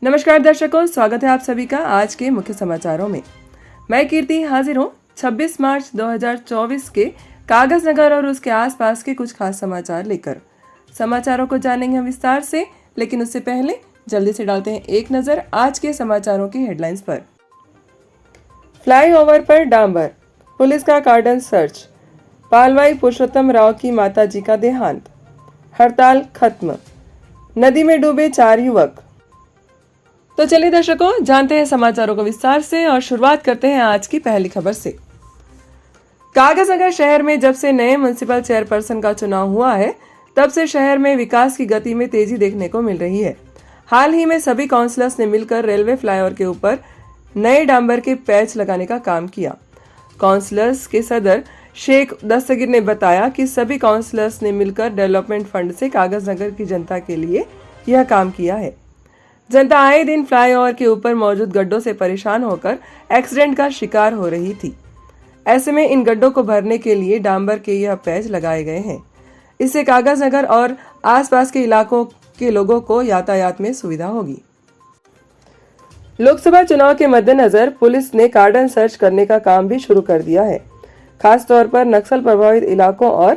नमस्कार दर्शकों, स्वागत है आप सभी का आज के मुख्य समाचारों में। मैं कीर्ति हाजिर हूँ 26 मार्च 2024 के कागज नगर और उसके आसपास के कुछ खास समाचार लेकर। समाचारों को जानेंगे हम विस्तार से, लेकिन उससे पहले जल्दी से डालते हैं एक नजर आज के समाचारों की हेडलाइंस पर। फ्लाईओवर पर डांबर, पुलिस का कार्डन सर्च। पालवाई पुरुषोत्तम राव की माताजी का देहांत। हड़ताल खत्म। नदी में डूबे 4 युवक। तो चलिए दर्शकों, जानते हैं समाचारों को विस्तार से और शुरुआत करते हैं आज की पहली खबर से। कागज नगर शहर में जब से नए म्युनिसिपल चेयरपर्सन का चुनाव हुआ है, तब से शहर में विकास की गति में तेजी देखने को मिल रही है। हाल ही में सभी काउंसलर्स ने मिलकर रेलवे फ्लाईओवर के ऊपर नए डांबर के पैच लगाने का काम किया। काउंसलर्स के सदर शेख दस्तगीर ने बताया कि सभी काउंसलर्स ने मिलकर डेवलपमेंट फंड से कागज नगर की जनता के लिए यह काम किया है। जनता आए दिन फ्लाईओवर के ऊपर मौजूद गड्ढों से परेशान होकर एक्सीडेंट का शिकार हो रही थी। ऐसे में इन गड्ढों को भरने के लिए डांबर के यह पैच लगाए गए हैं। इससे कागज नगर और आसपास के इलाकों के लोगों को यातायात में सुविधा होगी। लोकसभा चुनाव के मद्देनजर पुलिस ने कार्डन सर्च करने का काम भी शुरू कर दिया है। खास तौर पर नक्सल प्रभावित इलाकों और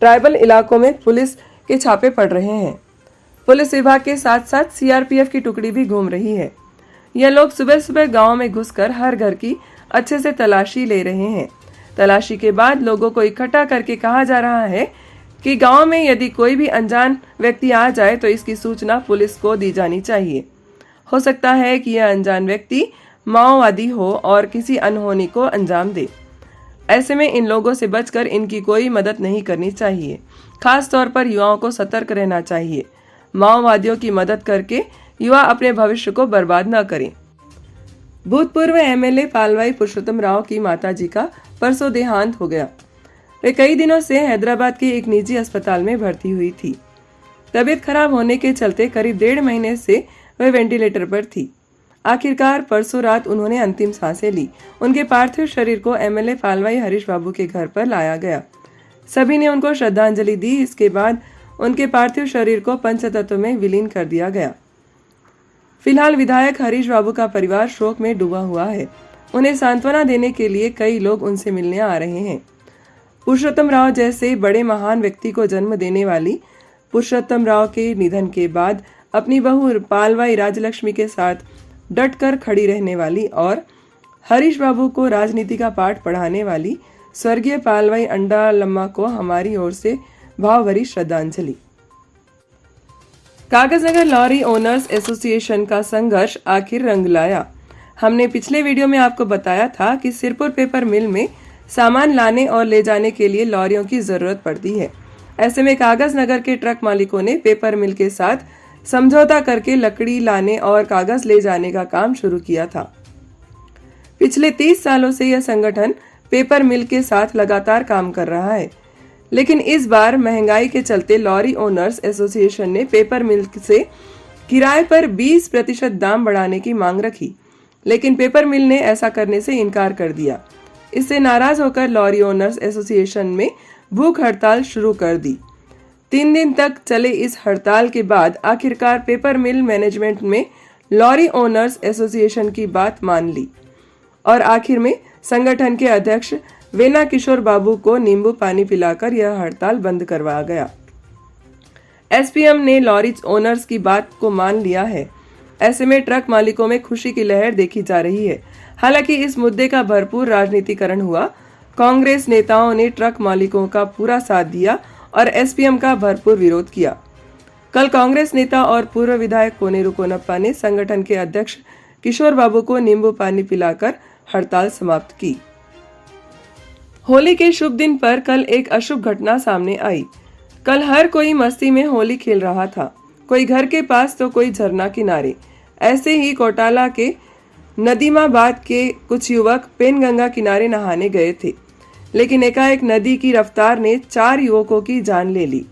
ट्राइबल इलाकों में पुलिस के छापे पड़ रहे हैं। पुलिस विभाग के साथ साथ सीआरपीएफ की टुकड़ी भी घूम रही है। यह लोग सुबह सुबह गांव में घुसकर हर घर की अच्छे से तलाशी ले रहे हैं। तलाशी के बाद लोगों को इकट्ठा करके कहा जा रहा है कि गांव में यदि कोई भी अनजान व्यक्ति आ जाए तो इसकी सूचना पुलिस को दी जानी चाहिए। हो सकता है कि यह अनजान व्यक्ति माओवादी हो और किसी अनहोनी को अंजाम दे। ऐसे में इन लोगों से बचकर इनकी कोई मदद नहीं करनी चाहिए। खास तौर पर युवाओं को सतर्क रहना चाहिए। माओवादियों की मदद करके युवा अपने भविष्य को बर्बाद न करें। भूतपूर्व एमएलए पालवाई पुरुषोत्तम राव की माताजी का परसों देहांत हो गया। वे कई दिनों से हैदराबाद के एक निजी अस्पताल में भर्ती हुई थी। तबीयत खराब होने के चलते करीब 1.5 महीने से वे वेंटिलेटर पर थी। आखिरकार परसों रात उन्होंने अंतिम सांसें ली। उनके पार्थिव शरीर को एमएलए पालवाई हरीश बाबू के घर पर लाया गया। सभी ने उनको श्रद्धांजलि दी। इसके बाद उनके पार्थिव शरीर को पंचतत्व में विलीन कर दिया गया। फिलहाल विधायक हरीश बाबू का परिवार शोक में डूबा हुआ है। उन्हें सांत्वना देने के लिए कई लोग उनसे मिलने आ रहे हैं। पुरुषोत्तम राव जैसे बड़े महान व्यक्ति को जन्म देने वाली पुरुषोत्तम राव के निधन के बाद अपनी बहू पालवाई राजलक्ष्मी के साथ डटकर खड़ी रहने वाली और हरीश बाबू को राजनीति का पाठ पढ़ाने वाली स्वर्गीय पालवाई अंडालम्मा को हमारी ओर से भावभरी श्रद्धांजलि। कागज नगर लॉरी ओनर्स एसोसिएशन का संघर्ष आखिर रंग लाया। हमने पिछले वीडियो में आपको बताया था कि सिरपुर पेपर मिल में सामान लाने और ले जाने के लिए लॉरियों की जरूरत पड़ती है। ऐसे में कागज नगर के ट्रक मालिकों ने पेपर मिल के साथ समझौता करके लकड़ी लाने और कागज ले जाने का काम शुरू किया था। पिछले 30 सालों से यह संगठन पेपर मिल के साथ लगातार काम कर रहा है, लेकिन इस बार महंगाई के चलते लॉरी ओनर्स एसोसिएशन ने पेपर मिल से किराए पर 20% दाम बढ़ाने की मांग रखी, लेकिन पेपर मिल ने ऐसा करने से इनकार कर दिया। इससे नाराज होकर लॉरी ओनर्स एसोसिएशन में भूख हड़ताल शुरू कर दी। 3 दिन तक चले इस हड़ताल के बाद आखिरकार पेपर मिल मैनेजमेंट में लॉरी ओनर्स एसोसिएशन की बात मान ली और आखिर में संगठन के अध्यक्ष वेना किशोर बाबू को नींबू पानी पिलाकर यह हड़ताल बंद करवाया गया। एसपीएम ने लॉरी ओनर्स की बात को मान लिया है। ऐसे में ट्रक मालिकों में खुशी की लहर देखी जा रही है। हालांकि इस मुद्दे का भरपूर राजनीतिकरण हुआ। कांग्रेस नेताओं ने ट्रक मालिकों का पूरा साथ दिया और एसपीएम का भरपूर विरोध किया। कल कांग्रेस नेता और पूर्व विधायक कोनेरू कोनप्पा ने संगठन के अध्यक्ष किशोर बाबू को नींबू पानी पिलाकर हड़ताल समाप्त की। होली के शुभ दिन पर कल एक अशुभ घटना सामने आई। कल हर कोई मस्ती में होली खेल रहा था, कोई घर के पास तो कोई झरना किनारे। ऐसे ही कोटाला के नदीमाबाद के कुछ युवक पेनगंगा किनारे नहाने गए थे, लेकिन एकाएक नदी की रफ्तार ने 4 युवकों की जान ले ली।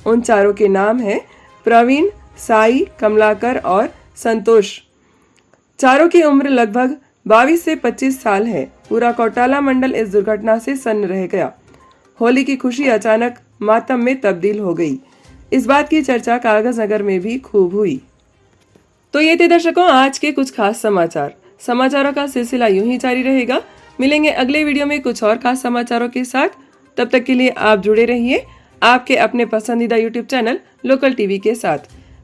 उन चारों के नाम हैं प्रवीण, साई, कमलाकर और संतोष। चारों की उम्र लगभग 22 से 25 साल है। पूरा कोटाला मंडल इस दुर्घटना से सन्न रह गया। होली की खुशी अचानक मातम में तब्दील हो गई। इस बात की चर्चा कागज नगर में भी खूब हुई। तो ये थे दर्शकों आज के कुछ खास समाचार। समाचारों का सिलसिला यूं ही जारी रहेगा। मिलेंगे अगले वीडियो में कुछ और खास समाचारों के साथ। तब तक के लिए आप जुड़े रहिए आपके अपने पसंदीदा यूट्यूब चैनल लोकल टीवी के साथ।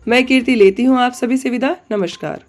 मैं कीर्ति लेती हूँ आप सभी से विदा। नमस्कार।